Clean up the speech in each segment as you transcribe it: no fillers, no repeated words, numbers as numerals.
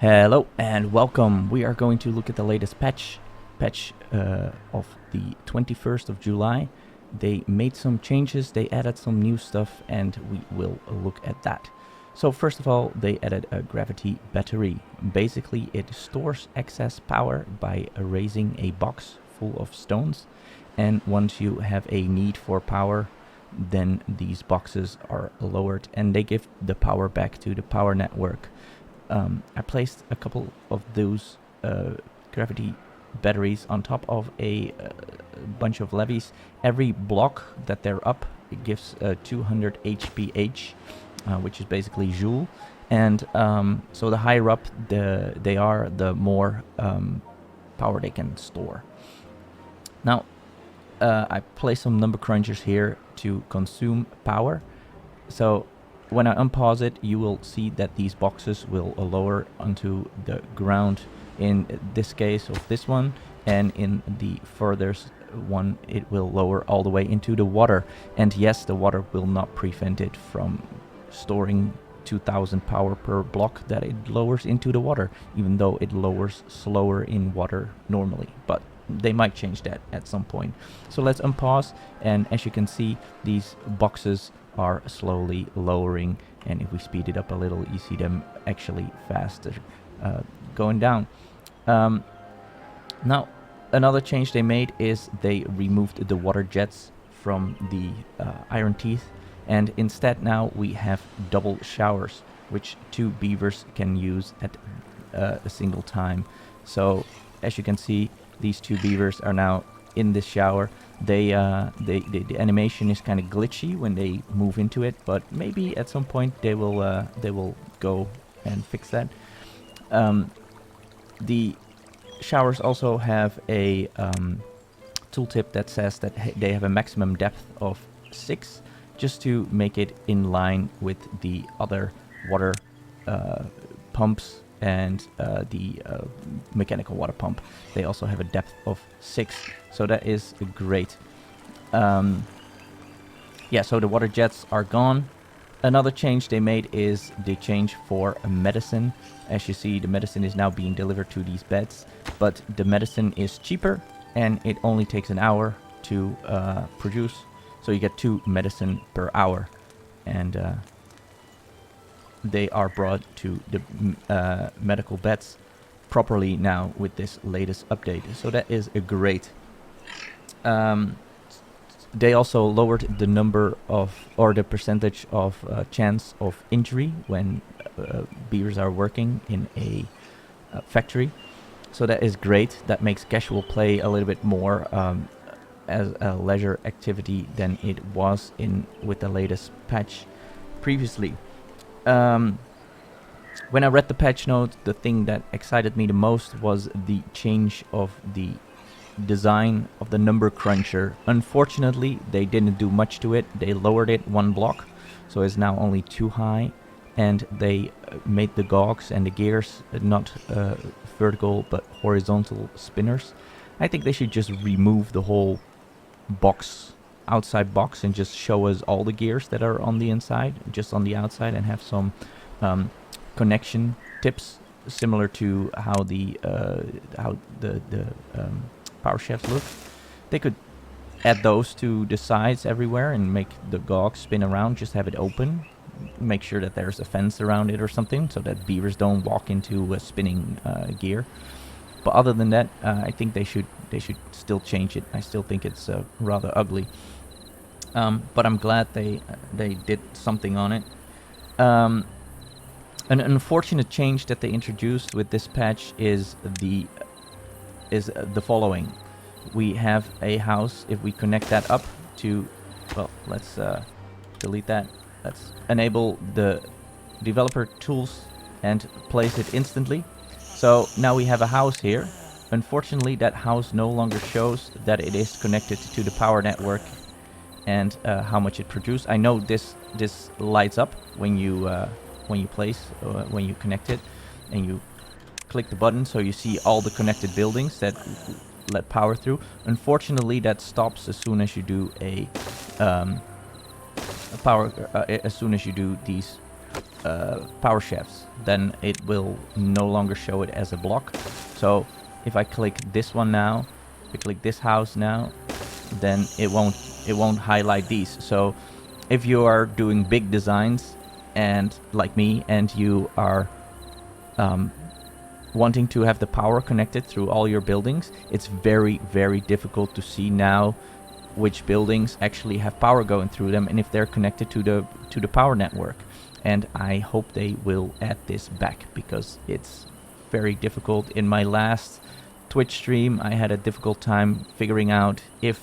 Hello and welcome. We are going to look at the latest patch of the 21st of July. They made some changes, they added some new stuff, and we will look at that. So first of all, they added a gravity battery. Basically, it stores excess power by erasing a box full of stones, and once you have a need for power, then these boxes are lowered and they give the power back to the power network. I placed a couple of those gravity batteries on top of a bunch of levees. Every block that they're up, it gives 200 HPH, which is basically joule. And so the higher up they are, the more power they can store. Now, I placed some number crunchers here to consume power. So when I unpause it, you will see that these boxes will lower onto the ground in this case of this one, and in the furthest one it will lower all the way into the water. And yes, the water will not prevent it from storing 2000 power per block that it lowers into the water, even though it lowers slower in water normally, but they might change that at some point. So let's unpause, and as you can see, these boxes are slowly lowering, and if we speed it up a little, you see them actually faster going down. Now, another change they made is they removed the water jets from the iron teeth, and instead now we have double showers, which 2 beavers can use at a single time. So as you can see, these 2 beavers are now in this shower. The animation is kind of glitchy when they move into it, but maybe at some point they will go and fix that. The showers also have a tooltip that says that they have a maximum depth of 6, just to make it in line with the other water pumps and the mechanical water pump. They also have a depth of 6, so that is great. Yeah, so the water jets are gone. Another change they made is the change for medicine. As you see, the medicine is now being delivered to these beds, but the medicine is cheaper and it only takes an hour to produce, so you get 2 medicine per hour, and they are brought to the medical beds properly now with this latest update. So that is a great. They also lowered the number of, or the percentage of chance of injury when beavers are working in a factory. So that is great. That makes casual play a little bit more as a leisure activity than it was with the latest patch previously. When I read the patch notes, the thing that excited me the most was the change of the design of the number cruncher. Unfortunately, they didn't do much to it. They lowered it 1 block, so it's now only 2 high, and they made the cogs and the gears not vertical but horizontal spinners. I think they should just remove the whole outside box and just show us all the gears that are on the inside, just on the outside, and have some connection tips similar to how the power shafts look. They could add those to the sides everywhere and make the cogs spin around. Just have it open, make sure that there's a fence around it or something, so that beavers don't walk into a spinning gear. But other than that, I think they should still change it. I still think it's rather ugly. But I'm glad they did something on it. An unfortunate change that they introduced with this patch is the following. We have a house. If we connect that up to, well, let's delete that. Let's enable the developer tools and place it instantly. So now we have a house here. Unfortunately, that house no longer shows that it is connected to the power network and how much it produces. I know this lights up when you when you connect it and you click the button, so you see all the connected buildings that let power through. Unfortunately, that stops as soon as you do as soon as you do these power shafts, then it will no longer show it as a block. So if I click this one now, if I click this house now, then it won't highlight these. So if you are doing big designs and like me, and you are wanting to have the power connected through all your buildings, it's very, very difficult to see now which buildings actually have power going through them and if they're connected to the power network. And I hope they will add this back, because it's very difficult. In my last Twitch stream, I had a difficult time figuring out if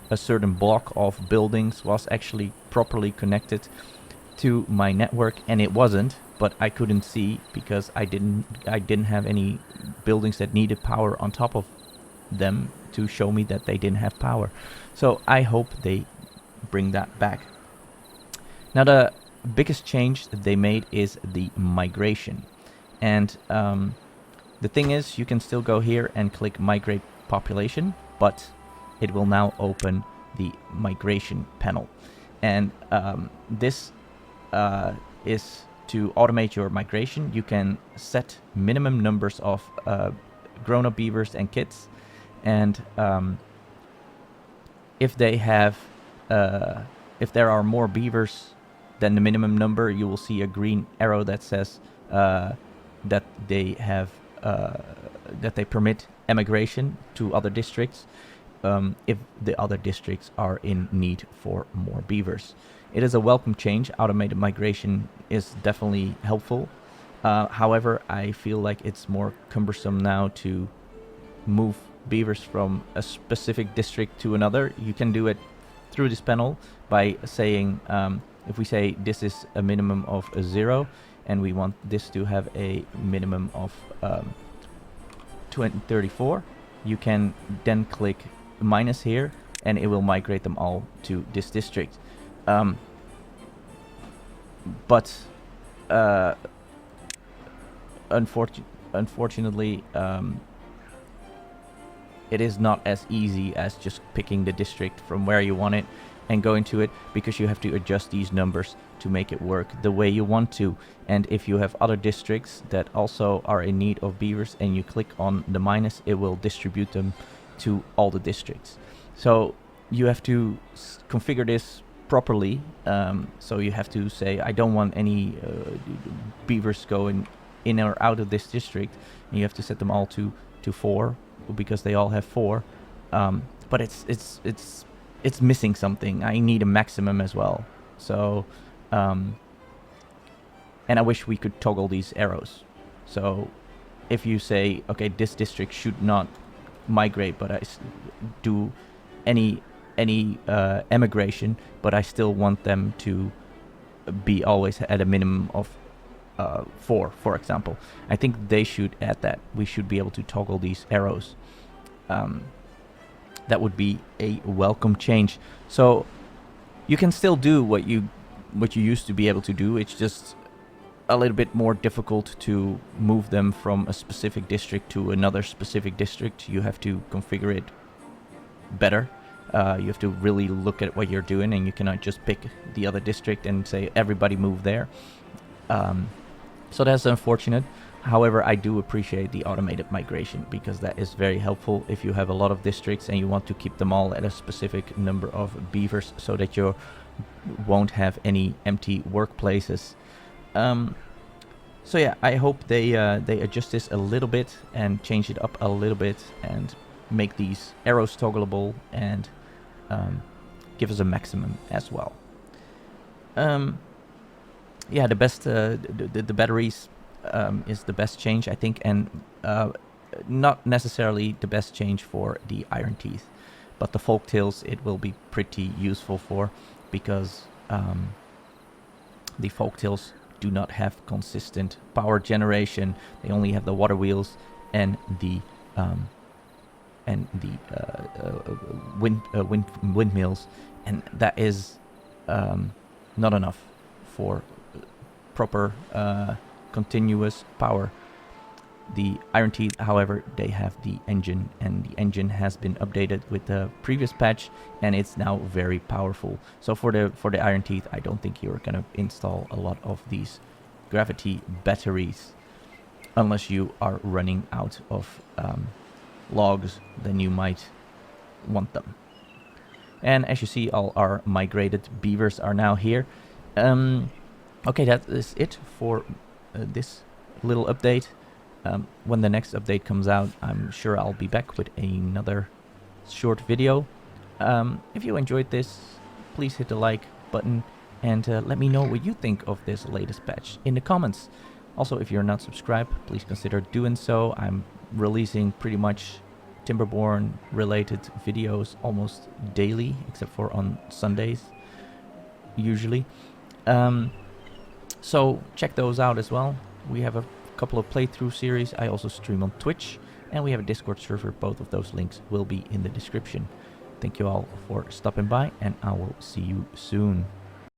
a certain block of buildings was actually properly connected to my network, and it wasn't. But I couldn't see because I didn't have any buildings that needed power on top of them to show me that they didn't have power. So I hope they bring that back. Now the biggest change that they made is the migration. And the thing is, you can still go here and click migrate population, but it will now open the migration panel. And this is to automate your migration. You can set minimum numbers of grown-up beavers and kids, and if they have, if there are more beavers than the minimum number, you will see a green arrow that says that they have that they permit emigration to other districts if the other districts are in need for more beavers. It is a welcome change. Automated migration is definitely helpful. However, I feel like it's more cumbersome now to move beavers from a specific district to another. You can do it through this panel by saying, if we say this is a minimum of 0 and we want this to have a minimum of 34, you can then click minus here and it will migrate them all to this district. But unfortunately, it is not as easy as just picking the district from where you want it and going to it, because you have to adjust these numbers to make it work the way you want to. And if you have other districts that also are in need of beavers and you click on the minus, it will distribute them to all the districts. So you have to configure this properly. So you have to say, I don't want any beavers going in or out of this district, and you have to set them all to 4, because they all have 4. But it's missing something. I need a maximum as well. So and I wish we could toggle these arrows. So if you say, okay, this district should not migrate, but I do any emigration, but I still want them to be always at a minimum of 4, for example. I think they should add that. We should be able to toggle these arrows. That would be a welcome change. So you can still do what you used to be able to do. It's just a little bit more difficult to move them from a specific district to another specific district. You have to configure it better. You have to really look at what you're doing, and you cannot just pick the other district and say everybody move there. So that's unfortunate. However, I do appreciate the automated migration, because that is very helpful if you have a lot of districts and you want to keep them all at a specific number of beavers, so that you won't have any empty workplaces. So yeah, I hope they adjust this a little bit and change it up a little bit and make these arrows toggleable and give us a maximum as well. Yeah, the best the batteries is the best change, I think, and not necessarily the best change for the Iron Teeth, but the folktails it will be pretty useful for, because the folktails do not have consistent power generation. They only have the water wheels and the windmills, and that is not enough for proper continuous power. The Iron Teeth, however, they have the engine, and the engine has been updated with the previous patch, and it's now very powerful. So for the Iron Teeth, I don't think you're gonna install a lot of these gravity batteries. Unless you are running out of logs, then you might want them. And as you see, all our migrated beavers are now here. Okay, that is it for this little update. When the next update comes out, I'm sure I'll be back with another short video. If you enjoyed this, please hit the like button and let me know what you think of this latest patch in the comments. Also, if you're not subscribed, please consider doing so. I'm releasing pretty much Timberborn related videos almost daily, except for on Sundays usually. So check those out as well. We have a couple of playthrough series. I also stream on Twitch, and we have a Discord server. Both of those links will be in the description. Thank you all for stopping by, and I will see you soon.